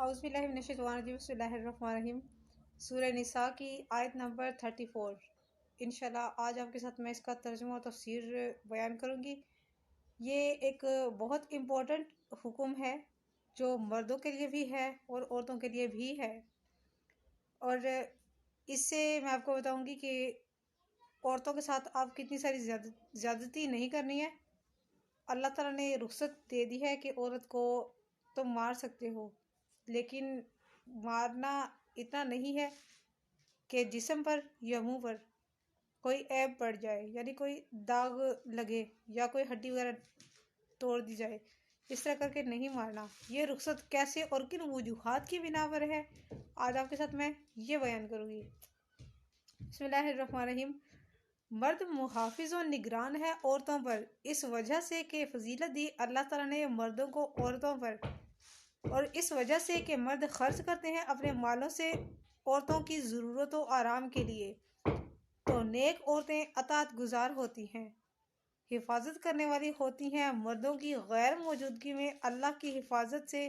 اعوذ باللہ من الشیطان الرجیم بسم اللہ الرحمن الرحیم۔ سورہ نساء کی آیت نمبر 34۔ انشاءاللہ آج آپ کے ساتھ میں اس کا ترجمہ و تفسیر بیان کروں گی۔ یہ ایک بہت امپورٹنٹ حکم ہے جو مردوں کے لیے بھی ہے اور عورتوں کے لیے بھی ہے، اور اس سے میں آپ کو بتاؤں گی کہ عورتوں کے ساتھ آپ کتنی ساری زیادتی نہیں کرنی ہے۔ اللہ تعالیٰ نے رخصت دے دی ہے کہ عورت کو تم مار سکتے ہو، لیکن مارنا اتنا نہیں ہے کہ جسم پر یا منہ پر کوئی عیب پڑ جائے، یعنی کوئی داغ لگے یا کوئی ہڈی وغیرہ توڑ دی جائے، اس طرح کر کے نہیں مارنا۔ یہ رخصت کیسے اور کن وجوہات کی بنا پر ہے، آج آپ کے ساتھ میں یہ بیان کروں گی۔ بسم اللہ الرحمن الرحیم۔ مرد محافظ و نگران ہے عورتوں پر، اس وجہ سے کہ فضیلت دی اللہ تعالیٰ نے مردوں کو عورتوں پر، اور اس وجہ سے کہ مرد خرچ کرتے ہیں اپنے مالوں سے عورتوں کی ضرورت و آرام کے لیے، تو نیک عورتیں اطاعت گزار ہوتی ہیں، حفاظت کرنے والی ہوتی ہیں مردوں کی غیر موجودگی میں اللہ کی حفاظت سے،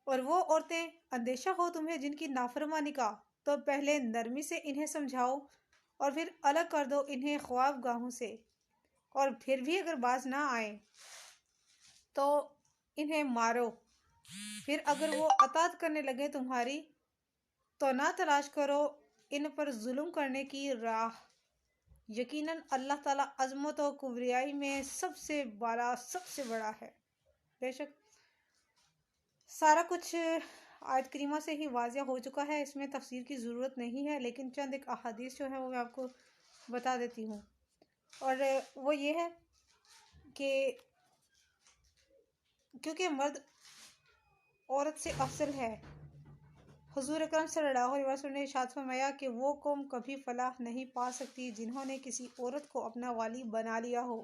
اور وہ عورتیں اندیشہ ہو تمہیں جن کی نافرمانی کا، تو پہلے نرمی سے انہیں سمجھاؤ اور پھر الگ کر دو انہیں خواب گاہوں سے، اور پھر بھی اگر باز نہ آئیں تو انہیں مارو، پھر اگر وہ اطاعت کرنے لگے تمہاری تو نہ تلاش کرو ان پر ظلم کرنے کی راہ، یقیناً اللہ تعالیٰ عظمت و کبریائی میں سب سے بالا سب سے بڑا ہے۔ بے شک سارا کچھ آیت کریمہ سے ہی واضح ہو چکا ہے، اس میں تفسیر کی ضرورت نہیں ہے، لیکن چند ایک احادیث جو ہے وہ میں آپ کو بتا دیتی ہوں، اور وہ یہ ہے کہ کیونکہ مرد عورت سے افضل ہے، حضور اکرم صلی اللہ علیہ وسلم نے ارشاد فرمایا کہ وہ قوم کبھی فلاح نہیں پا سکتی جنہوں نے کسی عورت کو اپنا والی بنا لیا ہو۔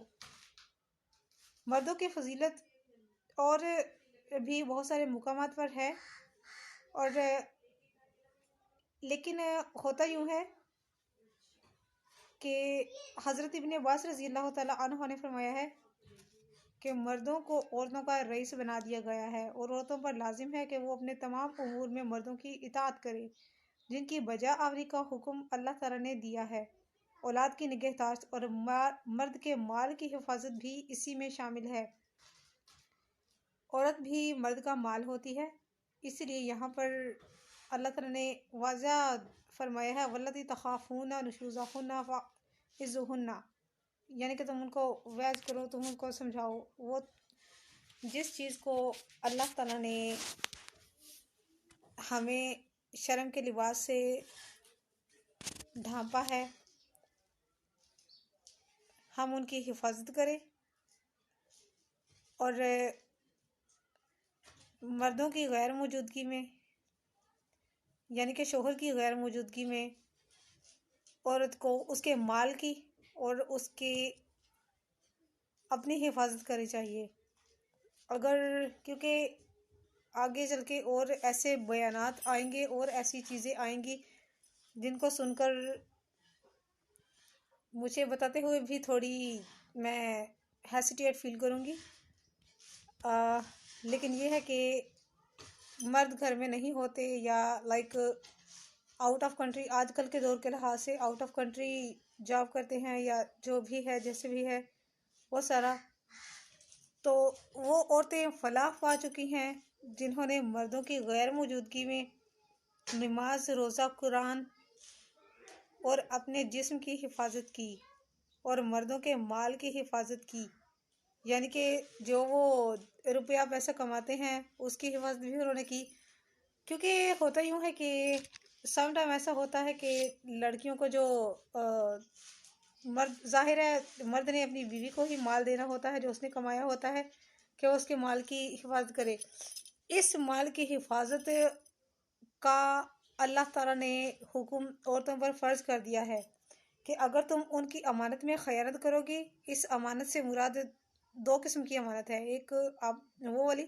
مردوں کی فضیلت اور بھی بہت سارے مقامات پر ہے، اور لیکن ہوتا یوں ہے کہ حضرت ابن عباس رضی اللہ تعالیٰ عنہ نے فرمایا ہے کہ مردوں کو عورتوں کا رئیس بنا دیا گیا ہے، اور عورتوں پر لازم ہے کہ وہ اپنے تمام امور میں مردوں کی اطاعت کریں، جن کی بجا آوری کا حکم اللہ تعالیٰ نے دیا ہے۔ اولاد کی نگہداشت اور مرد کے مال کی حفاظت بھی اسی میں شامل ہے۔ عورت بھی مرد کا مال ہوتی ہے، اس لیے یہاں پر اللہ تعالیٰ نے واضح فرمایا ہے واللاتی تخافون نشوزہن فعظوہن، یعنی کہ تم ان کو وعظ کرو، تم ان کو سمجھاؤ۔ وہ جس چیز کو اللہ تعالیٰ نے ہمیں شرم کے لباس سے ڈھانپا ہے، ہم ان کی حفاظت کریں، اور مردوں کی غیر موجودگی میں، یعنی کہ شوہر کی غیر موجودگی میں عورت کو اس کے مال کی اور اس کی اپنی حفاظت کرنی چاہیے۔ اگر کیونکہ آگے چل کے اور ایسے بیانات آئیں گے اور ایسی چیزیں آئیں گی جن کو سن کر مجھے بتاتے ہوئے بھی تھوڑی میں ہیسیٹیٹ فیل کروں گی، لیکن یہ ہے کہ مرد گھر میں نہیں ہوتے، یا لائک آؤٹ آف کنٹری، آج کل کے دور کے لحاظ سے آؤٹ آف کنٹری جاب کرتے ہیں، یا جو بھی ہے جیسے بھی ہے وہ سارا، تو وہ عورتیں فلاح پا چکی ہیں جنہوں نے مردوں کی غیر موجودگی میں نماز، روزہ، قرآن اور اپنے جسم کی حفاظت کی، اور مردوں کے مال کی حفاظت کی، یعنی کہ جو وہ روپیہ پیسہ کماتے ہیں اس کی حفاظت بھی انہوں نے کی۔ کیونکہ ہوتا یوں ہے کہ سم ٹائم ایسا ہوتا ہے کہ لڑکیوں کو جو مرد، ظاہر ہے مرد نے اپنی بیوی کو ہی مال دینا ہوتا ہے جو اس نے کمایا ہوتا ہے، کہ وہ اس کے مال کی حفاظت کرے۔ اس مال کی حفاظت کا اللہ تعالیٰ نے حکم عورتوں پر فرض کر دیا ہے کہ اگر تم ان کی امانت میں خیانت کرو گی، اس امانت سے مراد دو قسم کی امانت ہے، ایک وہ والی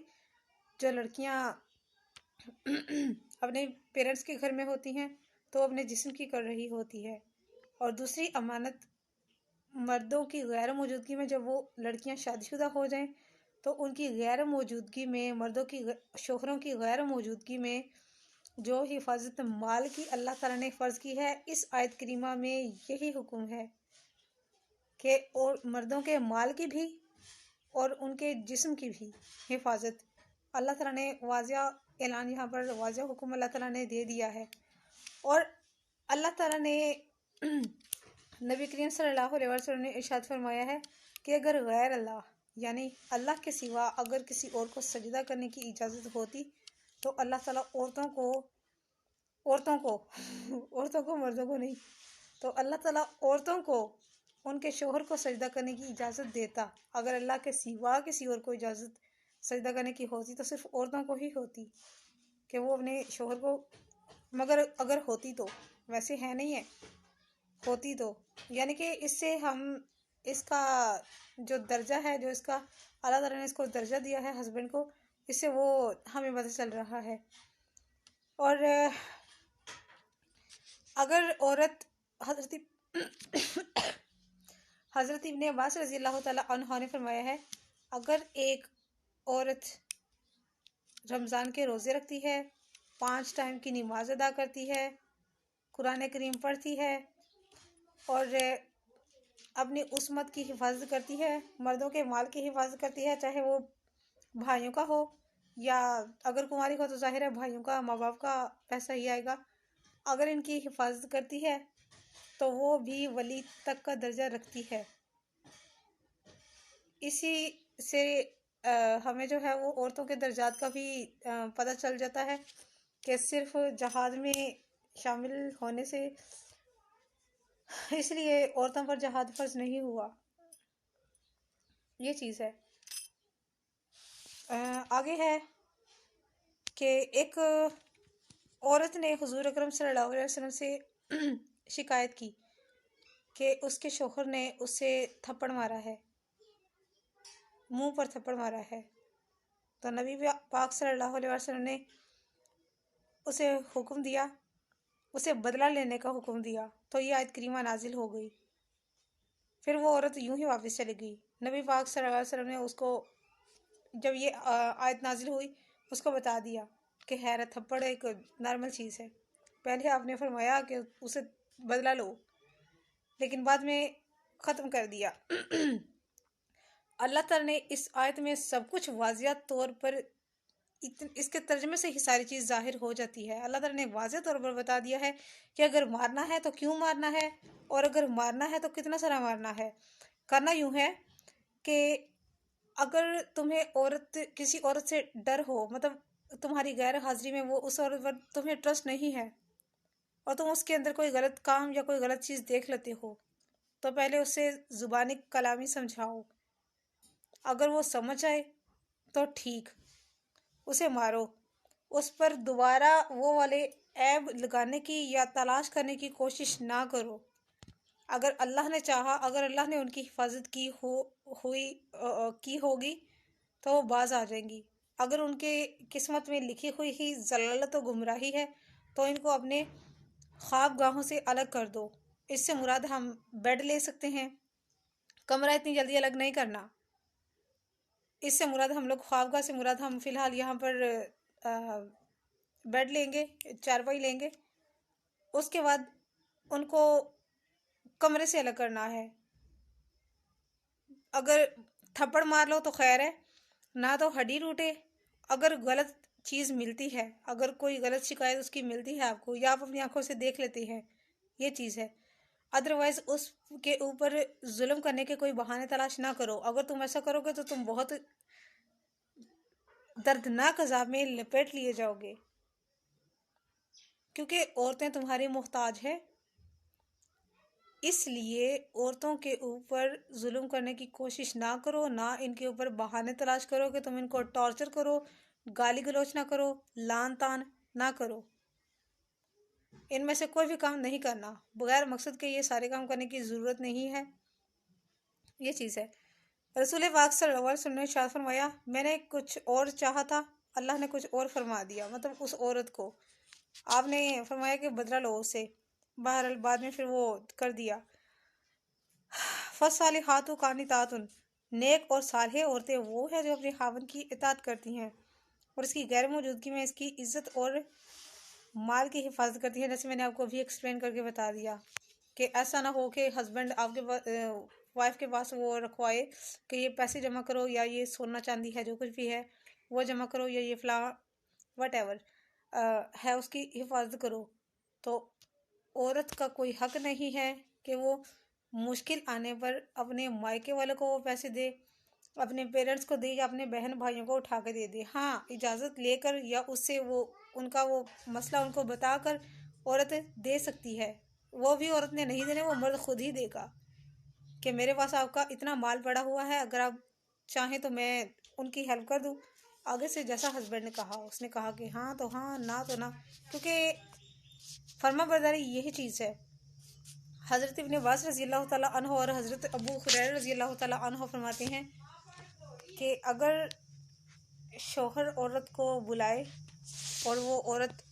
جو لڑکیاں اپنے پیرنٹس کے گھر میں ہوتی ہیں تو اپنے جسم کی کر رہی ہوتی ہے، اور دوسری امانت مردوں کی غیر موجودگی میں جب وہ لڑکیاں شادی شدہ ہو جائیں تو ان کی غیر موجودگی میں، مردوں کی شوہروں کی غیر موجودگی میں جو حفاظت مال کی اللہ تعالیٰ نے فرض کی ہے، اس آیت کریمہ میں یہی حکم ہے کہ اور مردوں کے مال کی بھی اور ان کے جسم کی بھی حفاظت اللہ تعالیٰ نے واضح اعلان، یہاں پر واضح حکم اللہ تعالیٰ نے دے دیا ہے۔ اور اللہ تعالیٰ نے نبی کریم صلی اللہ علیہ وسلم نے ارشاد فرمایا ہے کہ اگر غیر اللہ یعنی اللہ کے سوا اگر کسی اور کو سجدہ کرنے کی اجازت ہوتی تو اللہ تعالیٰ عورتوں کو مردوں کو نہیں، تو اللہ تعالیٰ عورتوں کو ان کے شوہر کو سجدہ کرنے کی اجازت دیتا۔ اگر اللہ کے سوا کسی اور کو اجازت سجدہ کرنے کی ہوتی تو صرف عورتوں کو ہی ہوتی کہ وہ اپنے شوہر کو، مگر اگر ہوتی تو ویسے ہے نہیں ہے، ہوتی تو یعنی کہ اس سے ہم اس کا جو درجہ ہے، جو اس کا اللہ تعالیٰ نے اس کو درجہ دیا ہے ہسبینڈ کو، اس سے وہ ہمیں پتہ چل رہا ہے۔ اور اگر عورت حضرت ابن عباس رضی اللہ تعالیٰ عنہ نے فرمایا ہے، اگر ایک عورت رمضان کے روزے رکھتی ہے، 5 ٹائم کی نماز ادا کرتی ہے، قرآن کریم پڑھتی ہے اور اپنی عصمت کی حفاظت کرتی ہے، مردوں کے مال کی حفاظت کرتی ہے، چاہے وہ بھائیوں کا ہو یا اگر کماری ہو تو ظاہر ہے بھائیوں کا، ماں باپ کا پیسہ ہی آئے گا، اگر ان کی حفاظت کرتی ہے تو وہ بھی ولی تک کا درجہ رکھتی ہے۔ اسی سے ہمیں جو ہے وہ عورتوں کے درجات کا بھی پتہ چل جاتا ہے کہ صرف جہاد میں شامل ہونے سے اس لیے عورتوں پر جہاد فرض نہیں ہوا، یہ چیز ہے۔ آگے ہے کہ ایک عورت نے حضور اکرم صلی اللہ علیہ وسلم سے شکایت کی کہ اس کے شوہر نے اسے تھپڑ مارا ہے، منہ پر تھپڑ مارا ہے، تو نبی پاک صلی اللہ علیہ وسلم نے اسے حکم دیا، اسے بدلہ لینے کا حکم دیا، تو یہ آیت کریمہ نازل ہو گئی۔ پھر وہ عورت یوں ہی واپس چلی گئی۔ نبی پاک صلی اللہ علیہ وسلم نے اس کو جب یہ آیت نازل ہوئی اس کو بتا دیا کہ خیر تھپڑ ایک نارمل چیز ہے، پہلے آپ نے فرمایا کہ اسے بدلہ لو لیکن بعد میں ختم کر دیا۔ اللہ تعالیٰ نے اس آیت میں سب کچھ واضح طور پر، اس کے ترجمے سے ہی ساری چیز ظاہر ہو جاتی ہے۔ اللہ تعالیٰ نے واضح طور پر بتا دیا ہے کہ اگر مارنا ہے تو کیوں مارنا ہے، اور اگر مارنا ہے تو کتنا سارا مارنا ہے۔ کرنا یوں ہے کہ اگر تمہیں کسی عورت سے ڈر ہو، مطلب تمہاری غیر حاضری میں وہ اس عورت پر تمہیں ٹرسٹ نہیں ہے اور تم اس کے اندر کوئی غلط کام یا کوئی غلط چیز دیکھ لیتے ہو، تو پہلے اسے زبانی کلامی سمجھاؤ، اگر وہ سمجھ آئے تو ٹھیک، اسے مارو، اس پر دوبارہ وہ والے عیب لگانے کی یا تلاش کرنے کی کوشش نہ کرو۔ اگر اللہ نے چاہا، اگر اللہ نے ان کی حفاظت کی ہوگی تو وہ باز آ جائیں گی، اگر ان کے قسمت میں لکھی ہوئی ہی ضلالت و گمراہی ہے تو ان کو اپنے خواب گاہوں سے الگ کر دو۔ اس سے مراد ہم بیڈ لے سکتے ہیں، کمرہ اتنی جلدی الگ نہیں کرنا، اس سے مراد ہم لوگ خواب گاہ سے مراد ہم فی الحال یہاں پر بیڈ لیں گے، چارپائی لیں گے، اس کے بعد ان کو کمرے سے الگ کرنا ہے۔ اگر تھپڑ مار لو تو خیر ہے، نہ تو ہڈی ٹوٹے، اگر غلط چیز ملتی ہے، اگر کوئی غلط شکایت اس کی ملتی ہے آپ کو یا آپ اپنی آنکھوں سے دیکھ لیتے ہیں، یہ چیز ہے۔ ادروائز اس کے اوپر ظلم کرنے کے کوئی بہانے تلاش نہ کرو، اگر تم ایسا کرو گے تو تم بہت دردناک عذاب میں لپیٹ لیے جاؤ گے، کیونکہ عورتیں تمہاری محتاج ہیں۔ اس لیے عورتوں کے اوپر ظلم کرنے کی کوشش نہ کرو، نہ ان کے اوپر بہانے تلاش کرو کہ تم ان کو ٹارچر کرو، گالی گلوچ نہ کرو، لان تان نہ کرو، ان میں سے کوئی بھی کام نہیں کرنا، بغیر مقصد کے یہ سارے کام کرنے کی ضرورت نہیں ہے، یہ چیز ہے۔ رسول پاک صلی اللہ علیہ وسلم نے ارشاد فرمایا، میں نے کچھ اور چاہا تھا، اللہ نے کچھ اور فرما دیا، مطلب اس عورت کو آپ نے فرمایا کہ بدلہ لو اسے، بہرحال بعد میں پھر وہ کر دیا۔ فَالصَّالِحَاتُ قَانِتَاتٌ، نیک اور صالح عورتیں وہ ہیں جو اپنے خاوند کی اطاعت کرتی ہیں اور اس کی غیر موجودگی میں اس کی عزت اور مال کی حفاظت کرتی ہیں، جیسے میں نے آپ کو ابھی ایکسپلین کر کے بتا دیا کہ ایسا نہ ہو کہ ہسبینڈ آپ کے وائف کے پاس وہ رکھوائے کہ یہ پیسے جمع کرو یا یہ سونا چاندی ہے جو کچھ بھی ہے وہ جمع کرو یا یہ فلاں وٹ ایور ہے اس کی حفاظت کرو، تو عورت کا کوئی حق نہیں ہے کہ وہ مشکل آنے پر اپنے مائکے والوں کو وہ پیسے دے، اپنے پیرنٹس کو دے یا اپنے بہن بھائیوں کو اٹھا کے دے دے۔ ہاں اجازت لے کر یا اس سے وہ ان کا وہ مسئلہ ان کو بتا کر عورت دے سکتی ہے، وہ بھی عورت نے نہیں دینے، وہ مرد خود ہی دے گا کہ میرے پاس آپ کا اتنا مال پڑا ہوا ہے، اگر آپ چاہیں تو میں ان کی ہیلپ کر دوں۔ آگے سے جیسا ہسبینڈ نے کہا، اس نے کہا کہ ہاں تو ہاں، نہ تو نہ، کیونکہ فرما برداری یہی چیز ہے۔ حضرت ابن عباس رضی اللہ تعالیٰ عنہ اور حضرت ابو ہریرہ رضی اللہ تعالیٰ عنہ فرماتے ہیں کہ اگر شوہر عورت کو بلائے اور وہ عورت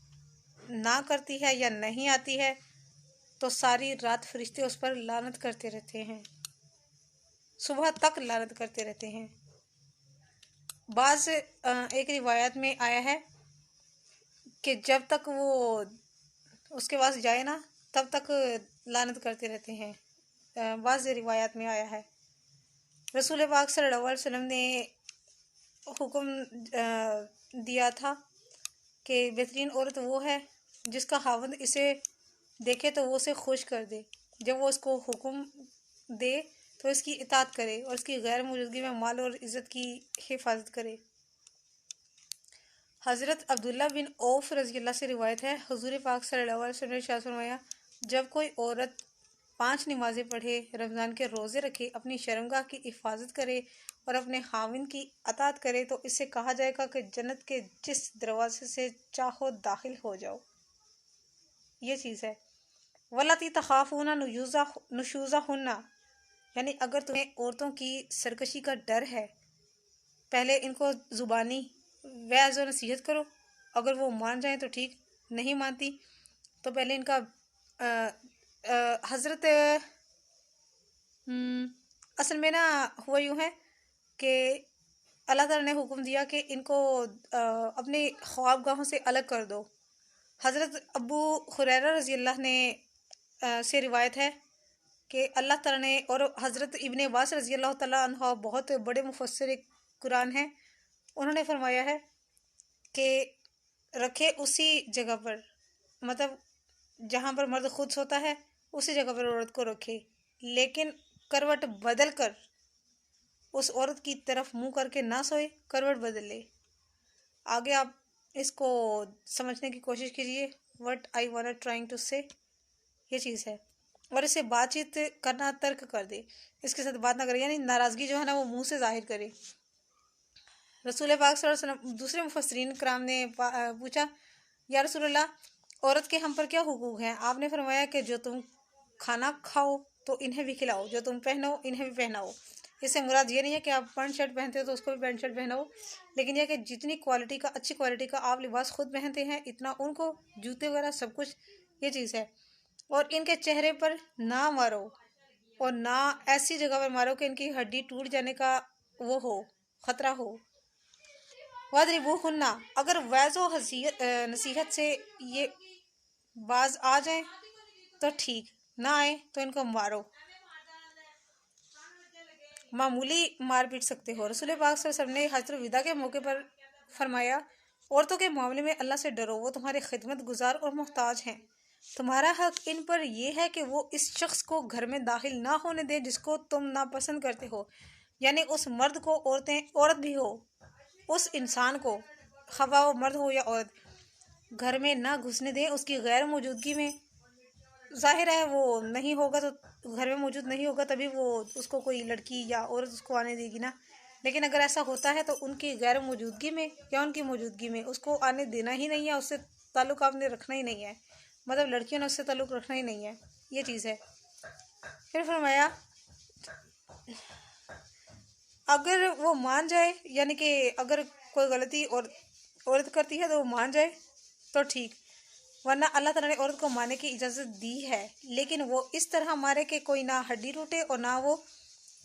نہ کرتی ہے یا نہیں آتی ہے تو ساری رات فرشتے اس پر لعنت کرتے رہتے ہیں، صبح تک لعنت کرتے رہتے ہیں۔ بعض ایک روایت میں آیا ہے کہ جب تک وہ اس کے پاس جائے نا تب تک لعنت کرتے رہتے ہیں، بعض روایات میں آیا ہے۔ رسول پاک صلی اللہ علیہ وسلم نے حکم دیا تھا کہ بہترین عورت وہ ہے جس کا خاوند اسے دیکھے تو وہ اسے خوش کر دے، جب وہ اس کو حکم دے تو اس کی اطاعت کرے اور اس کی غیر موجودگی میں مال اور عزت کی حفاظت کرے۔ حضرت عبداللہ بن عوف رضی اللہ سے روایت ہے، حضور پاک صلی اللہ علیہ وسلم نے ارشاد فرمایا، جب کوئی عورت 5 نمازیں پڑھے، رمضان کے روزے رکھے، اپنی شرمگاہ کی حفاظت کرے اور اپنے خاوند کی اطاعت کرے تو اس سے کہا جائے گا کہ جنت کے جس دروازے سے چاہو داخل ہو جاؤ۔ یہ چیز ہے۔ وَلَاتِي تَخَافُونَ نُشُوزَهُنَّ، یعنی اگر تمہیں عورتوں کی سرکشی کا ڈر ہے، پہلے ان کو زبانی وعظ و نصیحت کرو، اگر وہ مان جائیں تو ٹھیک، نہیں مانتی تو پہلے ان کا حضرت اصل میں نا ہوا یوں ہے کہ اللہ تعالیٰ نے حکم دیا کہ ان کو اپنے خوابگاہوں سے الگ کر دو۔ حضرت ابو ہریرہ رضی اللہ نے سے روایت ہے کہ اللہ تعالیٰ نے، اور حضرت ابن عباس رضی اللہ تعالیٰ عنہ بہت بڑے مفسر قرآن ہیں، انہوں نے فرمایا ہے کہ رکھے اسی جگہ پر، مطلب جہاں پر مرد خود سوتا ہے اسی جگہ پر عورت کو رکھے، لیکن کروٹ بدل کر اس عورت کی طرف منہ کر کے نہ سوئے، کروٹ بدل لے۔ آگے آپ اس کو سمجھنے کی کوشش کیجئے، what I wanna trying to say، یہ چیز ہے، اور اسے بات چیت کرنا ترک کر دے، اس کے ساتھ بات نہ کرے، یعنی ناراضگی جو ہے نا وہ منہ سے ظاہر کرے۔ رسول پاک صلی اللہ علیہ وسلم، دوسرے مفسرین کرام نے پوچھا، یا رسول اللہ، عورت کے ہم پر کیا حقوق ہیں؟ آپ نے فرمایا کہ جو تم کھانا کھاؤ تو انہیں بھی کھلاؤ، جو تم پہنو انہیں بھی پہناؤ۔ اس سے مراد یہ نہیں ہے کہ آپ پینٹ شرٹ پہنتے ہو تو اس کو بھی پینٹ شرٹ پہناؤ، لیکن یہ کہ جتنی کوالٹی کا، اچھی کوالٹی کا آپ لباس خود پہنتے ہیں اتنا ان کو، جوتے وغیرہ سب کچھ، یہ چیز ہے۔ اور ان کے چہرے پر نہ مارو، اور نہ ایسی جگہ پر مارو کہ ان کی ہڈی ٹوٹ جانے کا وہ ہو، خطرہ ہو۔ وَاضْرِبُوهُنَّ، اگر وعظ و نصیحت سے یہ باز آ جائیں تو ٹھیک، نہ آئے تو ان کو مارو، معمولی مار پیٹ سکتے ہو۔ رسول پاک صلی اللہ علیہ وسلم نے حجۃ الوداع کے موقع پر فرمایا، عورتوں کے معاملے میں اللہ سے ڈرو، وہ تمہارے خدمت گزار اور محتاج ہیں، تمہارا حق ان پر یہ ہے کہ وہ اس شخص کو گھر میں داخل نہ ہونے دیں جس کو تم ناپسند کرتے ہو، یعنی اس مرد کو، عورت بھی ہو، اس انسان کو، خواہ وہ مرد ہو یا عورت، گھر میں نہ گھسنے دیں اس کی غیر موجودگی میں۔ ظاہر ہے وہ نہیں ہوگا تو گھر میں موجود نہیں ہوگا تبھی وہ اس کو کوئی لڑکی یا عورت اس کو آنے دے گی نا، لیکن اگر ایسا ہوتا ہے تو ان کی غیر موجودگی میں یا ان کی موجودگی میں اس کو آنے دینا ہی نہیں ہے، اس سے تعلق آپ نے رکھنا ہی نہیں ہے، مطلب لڑکیوں نے اس سے تعلق رکھنا ہی نہیں ہے، یہ چیز ہے۔ پھر فرمایا اگر وہ مان جائے، یعنی کہ اگر کوئی غلطی اور عورت کرتی ہے تو وہ مان جائے تو ٹھیک، ورنہ اللہ تعالیٰ نے عورت کو مارنے کی اجازت دی ہے، لیکن وہ اس طرح مارے کہ کوئی نہ ہڈی ٹوٹے اور نہ وہ